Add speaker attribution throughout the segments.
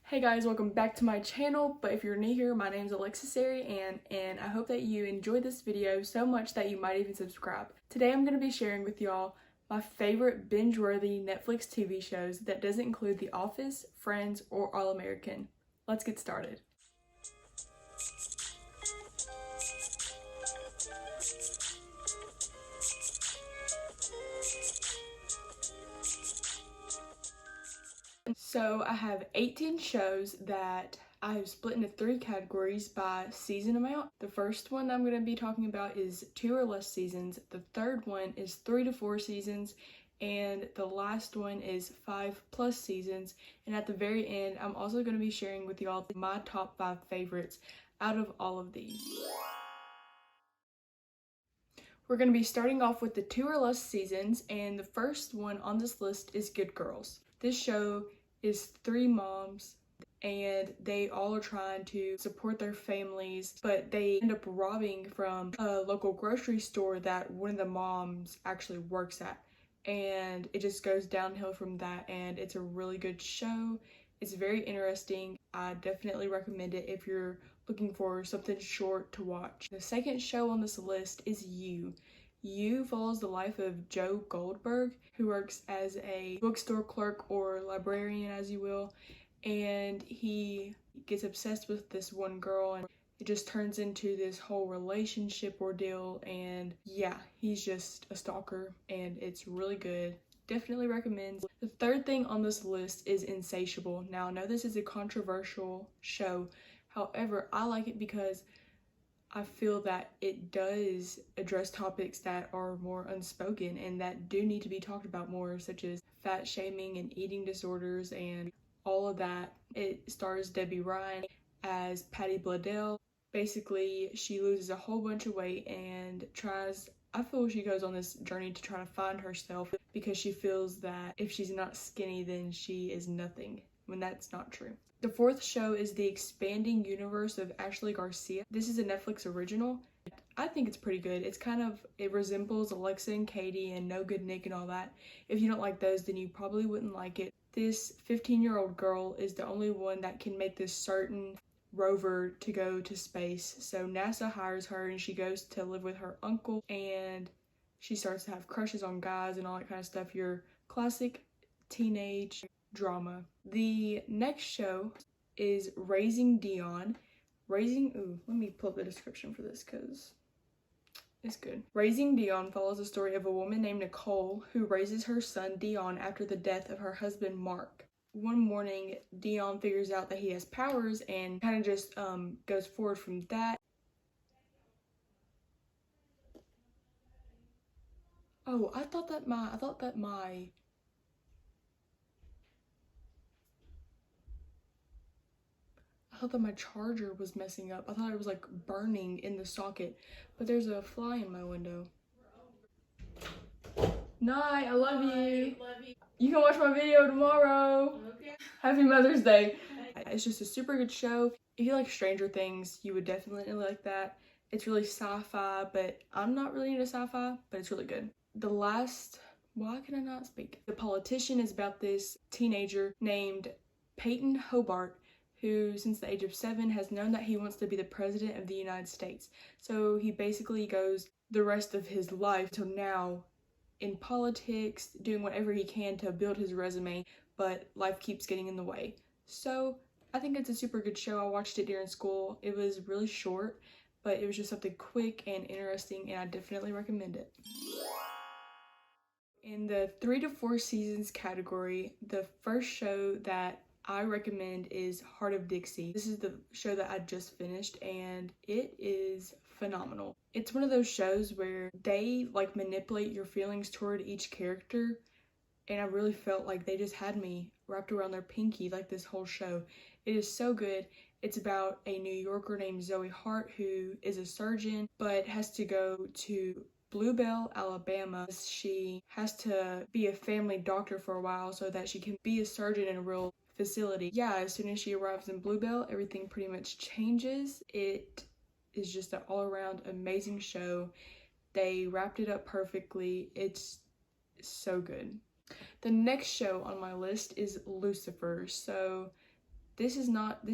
Speaker 1: Hey guys, welcome back to my channel. But if you're new here, my name is Alexis and I hope that you enjoyed this video so much that you might even subscribe. Today I'm going to be sharing with y'all my favorite binge-worthy Netflix TV shows that doesn't include The Office, Friends, or All American. Let's get started. So I have 18 shows that I have split into 3 categories by season amount. The first one I'm going to be talking about is 2 or less seasons. The third one is 3 to 4 seasons. And the last one is 5+ seasons. And at the very end, I'm also going to be sharing with y'all my top 5 favorites out of all of these. We're going to be starting off with the 2 or less seasons, and the first one on this list is Good Girls. This show is 3 moms and they all are trying to support their families, but they end up robbing from a local grocery store that one of the moms actually works at, and it just goes downhill from that. And it's a really good show. It's very interesting. I definitely recommend it if you're looking for something short to watch. The second show on this list is You. You follows the life of Joe Goldberg, who works as a bookstore clerk or librarian, as you will, and he gets obsessed with this one girl, and it just turns into this whole relationship ordeal. And yeah, he's just a stalker, and it's really good. Definitely recommend. The third thing on this list is Insatiable. Now, I know this is a controversial show. However, I like it because I feel that it does address topics that are more unspoken and that do need to be talked about more, such as fat shaming and eating disorders and all of that. It stars Debbie Ryan as Patty Bladell. Basically, she loses a whole bunch of weight and I feel she goes on this journey to try to find herself, because she feels that if she's not skinny, then she is nothing, when that's not true. The fourth show is The Expanding Universe of Ashley Garcia. This is a Netflix original. I think it's pretty good. It resembles Alexa and Katie and No Good Nick and all that. If you don't like those, then you probably wouldn't like it. This 15-year-old girl is the only one that can make this certain rover to go to space. So NASA hires her and she goes to live with her uncle, and she starts to have crushes on guys and all that kind of stuff. Your classic teenage drama. The next show is Raising Dion. Let me pull up the description for this because it's good. Raising Dion follows the story of a woman named Nicole who raises her son Dion after the death of her husband Mark. One morning, Dion figures out that he has powers and kind of just goes forward from that. Oh, I thought that my charger was messing up. I thought it was like burning in the socket, but there's a fly in my window. Night, I love you. You can watch my video tomorrow. Okay. Happy Mother's Day. It's just a super good show. If you like Stranger Things, you would definitely like that. It's really sci-fi, but I'm not really into sci-fi, but it's really good. Why can I not speak? The Politician is about this teenager named Peyton Hobart, who since the age of 7 has known that he wants to be the president of the United States. So he basically goes the rest of his life till now in politics, doing whatever he can to build his resume, but life keeps getting in the way. So I think it's a super good show. I watched it during school. It was really short, but it was just something quick and interesting, and I definitely recommend it. In the 3 to 4 seasons category, the first show that I recommend is Heart of Dixie. This is the show that I just finished, and it is phenomenal. It's one of those shows where they like manipulate your feelings toward each character, and I really felt like they just had me wrapped around their pinky like this whole show. It is so good. It's about a New Yorker named Zoe Hart who is a surgeon but has to go to Bluebell, Alabama. She has to be a family doctor for a while so that she can be a surgeon in a real facility. Yeah, as soon as she arrives in Bluebell, everything pretty much changes. It is just an all-around amazing show. They wrapped it up perfectly. It's so good. The next show on my list is Lucifer. So This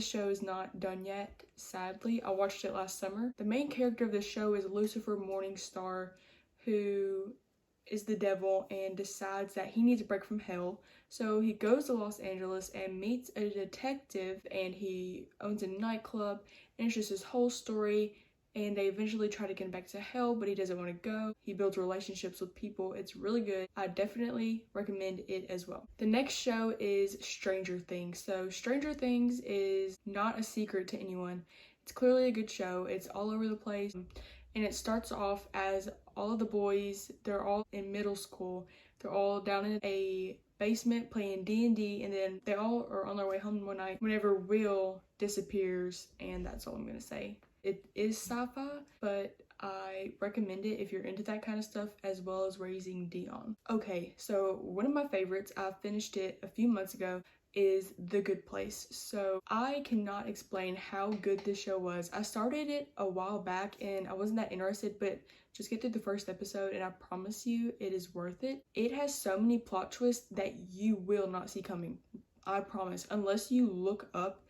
Speaker 1: show is not done yet, sadly. I watched it last summer. The main character of the show is Lucifer Morningstar, who is the devil and decides that he needs a break from hell. So he goes to Los Angeles and meets a detective, and he owns a nightclub, and it's just his whole story. And they eventually try to get him back to hell, but he doesn't want to go. He builds relationships with people. It's really good. I definitely recommend it as well. The next show is Stranger Things. So Stranger Things is not a secret to anyone. It's clearly a good show. It's all over the place. And it starts off as all of the boys, they're all in middle school. They're all down in a basement playing D&D, and then they all are on their way home one night whenever Will disappears, and that's all I'm going to say. It is sci-fi, but I recommend it if you're into that kind of stuff, as well as Raising Dion. Okay, so one of my favorites, I finished it a few months ago, is The Good Place. So I cannot explain how good this show was. I started it a while back and I wasn't that interested, but just get through the first episode and I promise you it is worth it. It has so many plot twists that you will not see coming. I promise. Unless you look up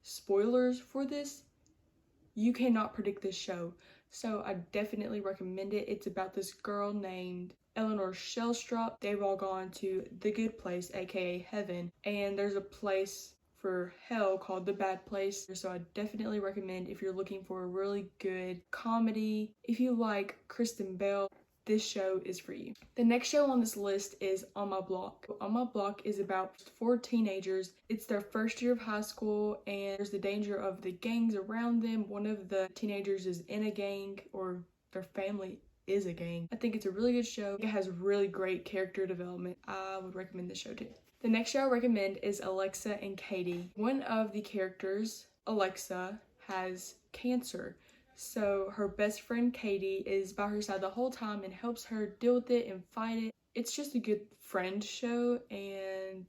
Speaker 1: spoilers for this, you cannot predict this show. So I definitely recommend it. It's about this girl named Eleanor Shellstrop. They've all gone to the good place, aka heaven, and there's a place for hell called the bad place. So I definitely recommend if you're looking for a really good comedy. If you like Kristen Bell, this show is for you. The next show on this list is On My Block. On My Block is about 4 teenagers. It's their first year of high school and there's the danger of the gangs around them. One of the teenagers is in a gang, or their family is a gang. I think it's a really good show. It has really great character development. I would recommend this show too. The next show I recommend is Alexa and Katie. One of the characters, Alexa, has cancer. So her best friend Katie is by her side the whole time and helps her deal with it and fight it. It's just a good friend show, and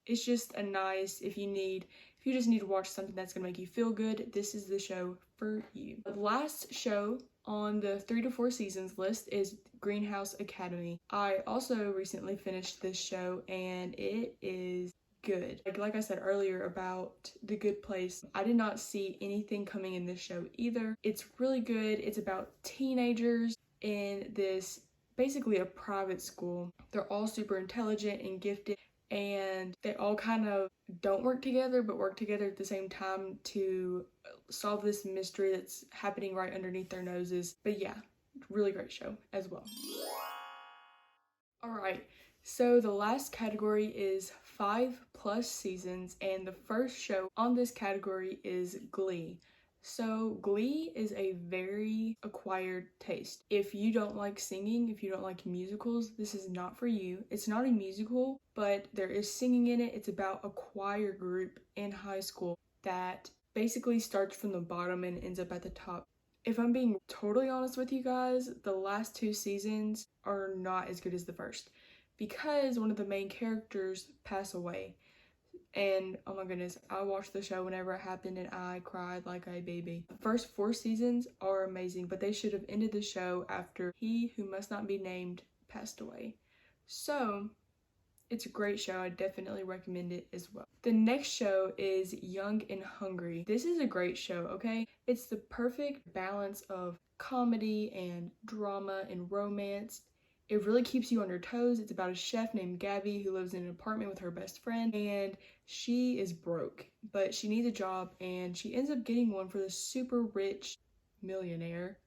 Speaker 1: it's just a nice, if you just need to watch something that's gonna make you feel good, this is the show for you. The last show on the 3 to 4 seasons list is Greenhouse Academy. I also recently finished this show and it is good. Like I said earlier about The Good Place, I did not see anything coming in this show either. It's really good. It's about teenagers in this, basically a private school. They're all super intelligent and gifted, and they all kind of don't work together but work together at the same time to solve this mystery that's happening right underneath their noses. But yeah, really great show as well. Alright, so the last category is 5+ seasons, and the first show on this category is Glee. So Glee is a very acquired taste. If you don't like singing, if you don't like musicals, this is not for you. It's not a musical, but there is singing in it. It's about a choir group in high school that basically starts from the bottom and ends up at the top. If I'm being totally honest with you guys, the last 2 seasons are not as good as the first because one of the main characters passed away. And oh my goodness, I watched the show whenever it happened and I cried like a baby. The first 4 seasons are amazing, but they should have ended the show after he who must not be named passed away. So it's a great show. I definitely recommend it as well. The next show is Young and Hungry. This is a great show, okay? It's the perfect balance of comedy and drama and romance. It really keeps you on your toes. It's about a chef named Gabby who lives in an apartment with her best friend, and she is broke, but she needs a job, and she ends up getting one for the super rich billionaire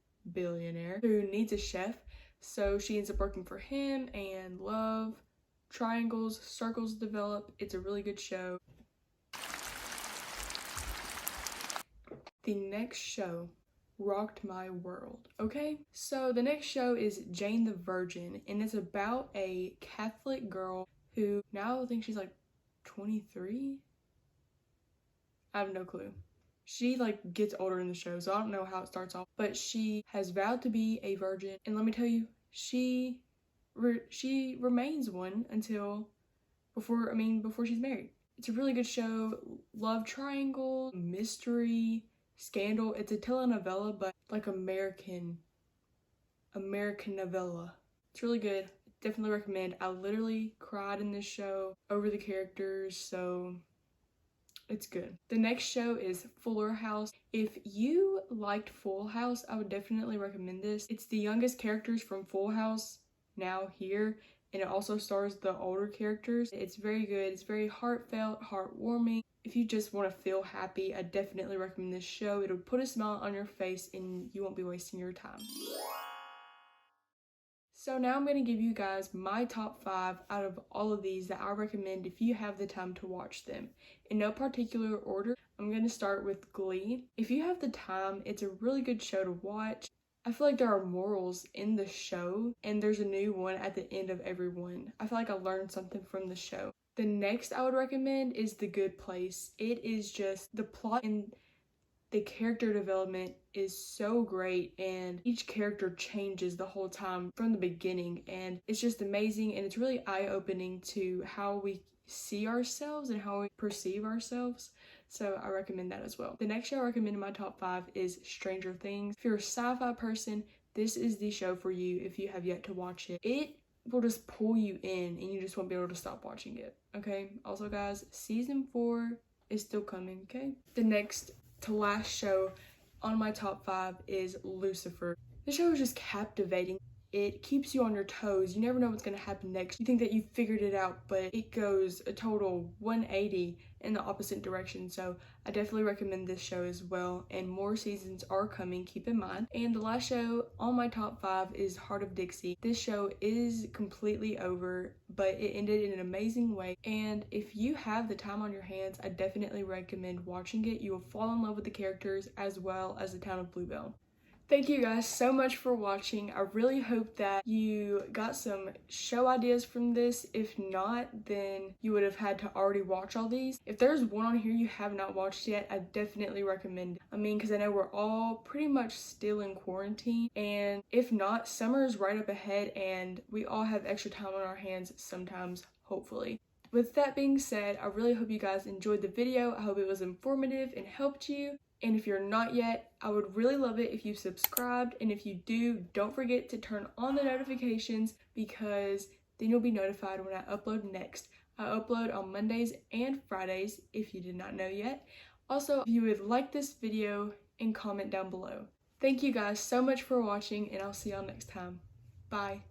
Speaker 1: who needs a chef. So she ends up working for him, and love, triangles, circles develop. It's a really good show. The next show rocked my world, okay? So the next show is Jane the Virgin, and it's about a Catholic girl who now I think she's like 23? I have no clue. She gets older in the show, so I don't know how it starts off, but she has vowed to be a virgin, and let me tell you, she remains one until before she's married. It's a really good show. Love triangle, mystery, scandal. It's a telenovela, but like American novella. It's really good. Definitely recommend. I literally cried in this show over the characters, so It's good. The next show is Fuller House. If you liked Full House, I would definitely recommend this. It's the youngest characters from Full House now here, and it also stars the older characters. It's very good. It's very heartfelt, heartwarming. If you just want to feel happy, I definitely recommend this show. It'll put a smile on your face and you won't be wasting your time. So now I'm going to give you guys my top 5 out of all of these that I recommend if you have the time to watch them. In no particular order, I'm going to start with Glee. If you have the time, it's a really good show to watch. I feel like there are morals in the show, and there's a new one at the end of every one. I feel like I learned something from the show. The next I would recommend is The Good Place. It is just the plot and the character development is so great, and each character changes the whole time from the beginning, and it's just amazing, and it's really eye-opening to how we see ourselves and how we perceive ourselves. So I recommend that as well. The next show I recommend in my top 5 is Stranger Things. If you're a sci-fi person, this is the show for you if you have yet to watch it. It will just pull you in and you just won't be able to stop watching it, okay? Also guys, season 4 is still coming, okay? The next to last show on my top 5 is Lucifer. The show is just captivating. It keeps you on your toes. You never know what's going to happen next. You think that you figured it out, but it goes a total 180 in the opposite direction. So I definitely recommend this show as well, and more seasons are coming, keep in mind. And the last show on my top 5 is Heart of Dixie. This show is completely over, but it ended in an amazing way, and if you have the time on your hands, I definitely recommend watching it. You will fall in love with the characters as well as the town of Bluebell. Thank you guys so much for watching. I really hope that you got some show ideas from this. If not, then you would have had to already watch all these. If there's one on here you have not watched yet, I definitely recommend it. I mean, because I know we're all pretty much still in quarantine, and if not, summer is right up ahead and we all have extra time on our hands sometimes, hopefully. With that being said, I really hope you guys enjoyed the video. I hope it was informative and helped you. And if you're not yet, I would really love it if you subscribed. And if you do, don't forget to turn on the notifications, because then you'll be notified when I upload next. I upload on Mondays and Fridays, if you did not know yet. Also, if you would like this video, and comment down below. Thank you guys so much for watching, and I'll see y'all next time. Bye.